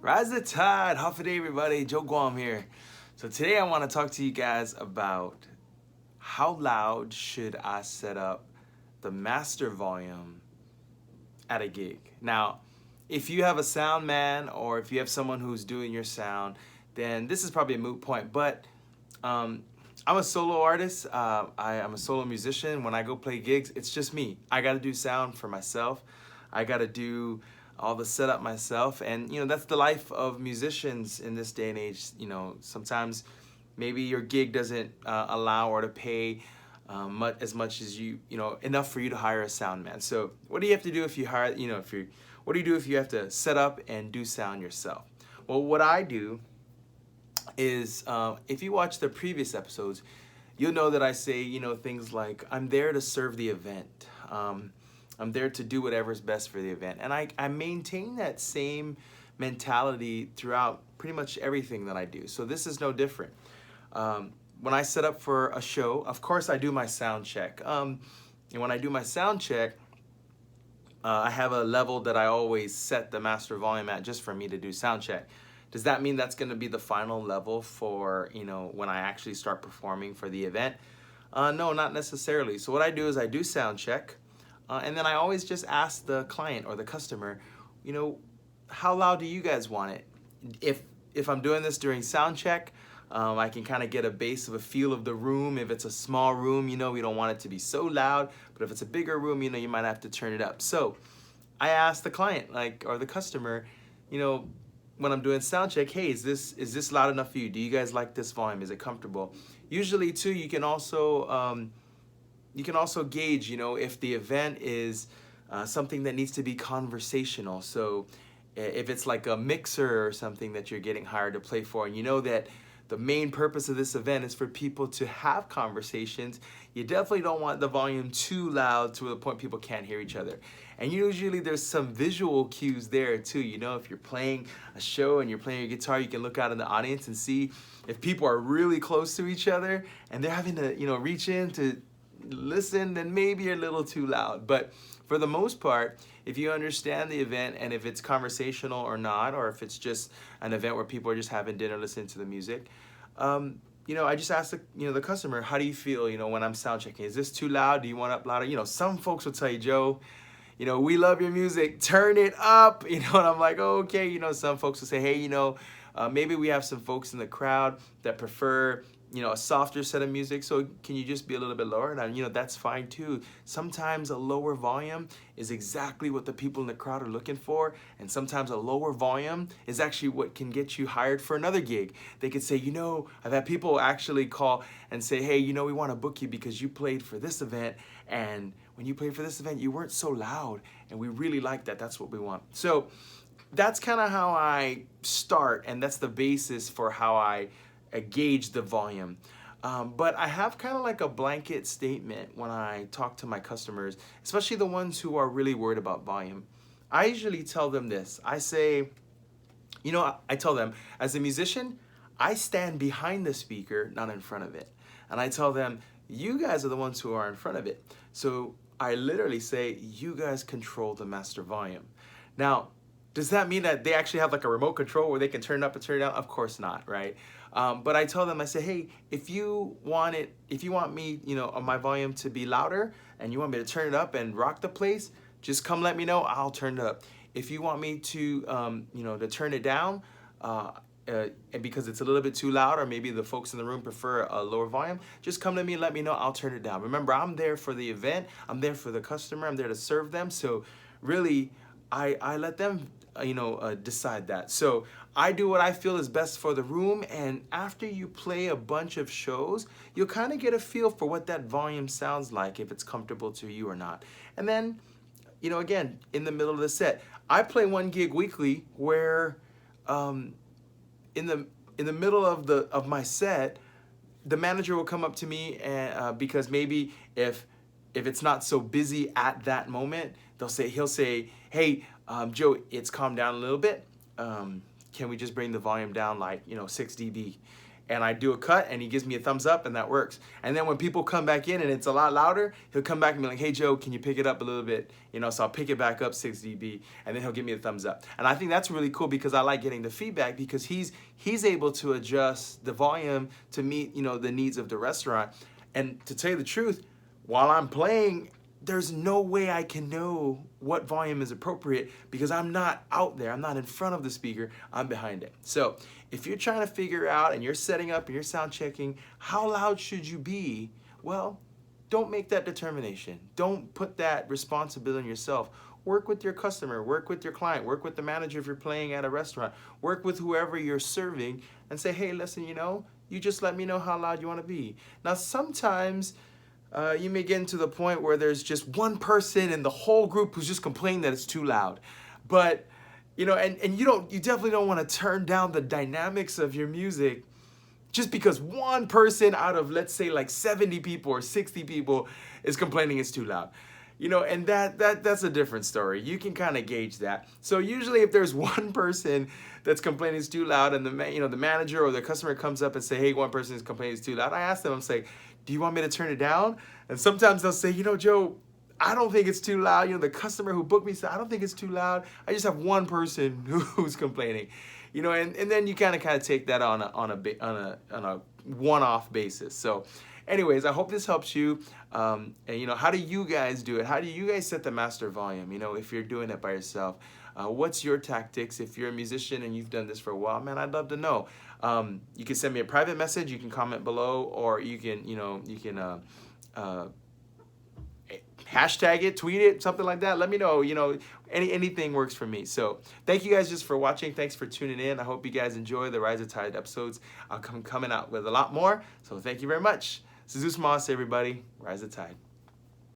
Rise the tide, half a day everybody, Joe Guam here. So today I want to talk to you guys about how loud should I set up the master volume at a gig. Now, if you have a sound man or if you have someone who's doing your sound, then this is probably a moot point, but I'm a solo artist, I'm a solo musician. When I go play gigs, it's just me. I gotta do sound for myself. I gotta do all the setup myself, and that's the life of musicians in this day and age. Sometimes maybe your gig doesn't allow or to pay as much as enough for you to hire a sound man. So what do you have to do if you hire, what do you do if you have to set up and do sound yourself? Well, what I do is, if you watch the previous episodes, you'll know that I say, things like, I'm there to serve the event. I'm there to do whatever's best for the event. And I maintain that same mentality throughout pretty much everything that I do. So this is no different. When I set up for a show, of course I do my sound check. And when I do my sound check, I have a level that I always set the master volume at just for me to do sound check. Does that mean that's gonna be the final level for, when I actually start performing for the event? No, not necessarily. So what I do is I do sound check. And then I always just ask the client or the customer, how loud do you guys want it? If I'm doing this during sound check, I can kind of get a base of a feel of the room. If it's a small room, we don't want it to be so loud. But if it's a bigger room, you might have to turn it up. So I ask the client, or the customer, when I'm doing sound check, hey, is this loud enough for you? Do you guys like this volume? Is it comfortable? Usually too, you can also gauge, if the event is something that needs to be conversational. So if it's like a mixer or something that you're getting hired to play for, and you know that the main purpose of this event is for people to have conversations, you definitely don't want the volume too loud to the point people can't hear each other. And usually there's some visual cues there too. If you're playing a show and you're playing your guitar, you can look out in the audience and see if people are really close to each other and they're having to, reach in to listen, then maybe you're a little too loud. But for the most part, if you understand the event and if it's conversational or not, or if it's just an event where people are just having dinner listening to the music, I just ask the customer, how do you feel, when I'm sound checking? Is this too loud? Do you want it up louder? Some folks will tell you, Joe, we love your music, turn it up, and I'm like, oh, okay. Some folks will say, hey, maybe we have some folks in the crowd that prefer a softer set of music, so can you just be a little bit lower? And that's fine too. Sometimes a lower volume is exactly what the people in the crowd are looking for, and sometimes a lower volume is actually what can get you hired for another gig. They could say, I've had people actually call and say, hey, we want to book you because you played for this event, and when you played for this event, you weren't so loud, and we really like that. That's what we want. So that's kind of how I start, and that's the basis for how I gauge the volume. But I have kind of like a blanket statement when I talk to my customers, especially the ones who are really worried about volume. I usually tell them this. I say, I tell them, as a musician, I stand behind the speaker, not in front of it. And I tell them, you guys are the ones who are in front of it. So I literally say, you guys control the master volume. Now, does that mean that they actually have like a remote control where they can turn it up and turn it down? Of course not, right? But I tell them, I say, hey, if you want me, my volume to be louder and you want me to turn it up and rock the place, just come let me know, I'll turn it up. If you want me to, to turn it down, because it's a little bit too loud, or maybe the folks in the room prefer a lower volume, just come to me and let me know, I'll turn it down. Remember, I'm there for the event, I'm there for the customer, I'm there to serve them. So really, I let them decide that. So I do what I feel is best for the room, and after you play a bunch of shows, you'll kind of get a feel for what that volume sounds like, if it's comfortable to you or not. And then, again, in the middle of the set, I play one gig weekly where in the middle of my set, the manager will come up to me and because maybe if it's not so busy at that moment, he'll say, hey, Joe, it's calmed down a little bit. Can we just bring the volume down like 6 dB? and I do a cut and he gives me a thumbs up and that works. And then when people come back in and it's a lot louder, he'll come back and be like, hey Joe, can you pick it up a little bit? You know, so I'll pick it back up 6 dB and then he'll give me a thumbs up. And I think that's really cool because I like getting the feedback because he's able to adjust the volume to meet, you know, the needs of the restaurant. And to tell you the truth, while I'm playing, there's no way I can know what volume is appropriate because I'm not out there. I'm not in front of the speaker. I'm behind it. So if you're trying to figure out and you're setting up and you're sound checking, how loud should you be? Well, don't make that determination. Don't put that responsibility on yourself. Work with your customer, work with your client, work with the manager if you're playing at a restaurant, work with whoever you're serving and say, hey, listen, you know, you just let me know how loud you want to be. Now, sometimes you may get into the point where there's just one person in the whole group who's just complaining that it's too loud. But, you know, and you definitely don't want to turn down the dynamics of your music just because one person out of, let's say, like 70 people or 60 people is complaining it's too loud. You know, and that's a different story. You can kind of gauge that. So usually if there's one person that's complaining it's too loud and the manager or the customer comes up and say, hey, one person is complaining it's too loud, I ask them, I'm saying, do you want me to turn it down? And sometimes they'll say, you know, Joe, I don't think it's too loud. You know, the customer who booked me said, I don't think it's too loud. I just have one person who's complaining. You know, and then you kind of take that on a one-off basis. So anyways, I hope this helps you. And you know, how do you guys do it? How do you guys set the master volume? You know, if you're doing it by yourself, what's your tactics? If you're a musician and you've done this for a while, man, I'd love to know. You can send me a private message. You can comment below, or you can, hashtag it, tweet it, something like that. Let me know. You know, anything works for me. So thank you guys just for watching. Thanks for tuning in. I hope you guys enjoy the Rise of Tide episodes. I'll come coming out with a lot more. So thank you very much. Zeus Moss, everybody. Rise of Tide.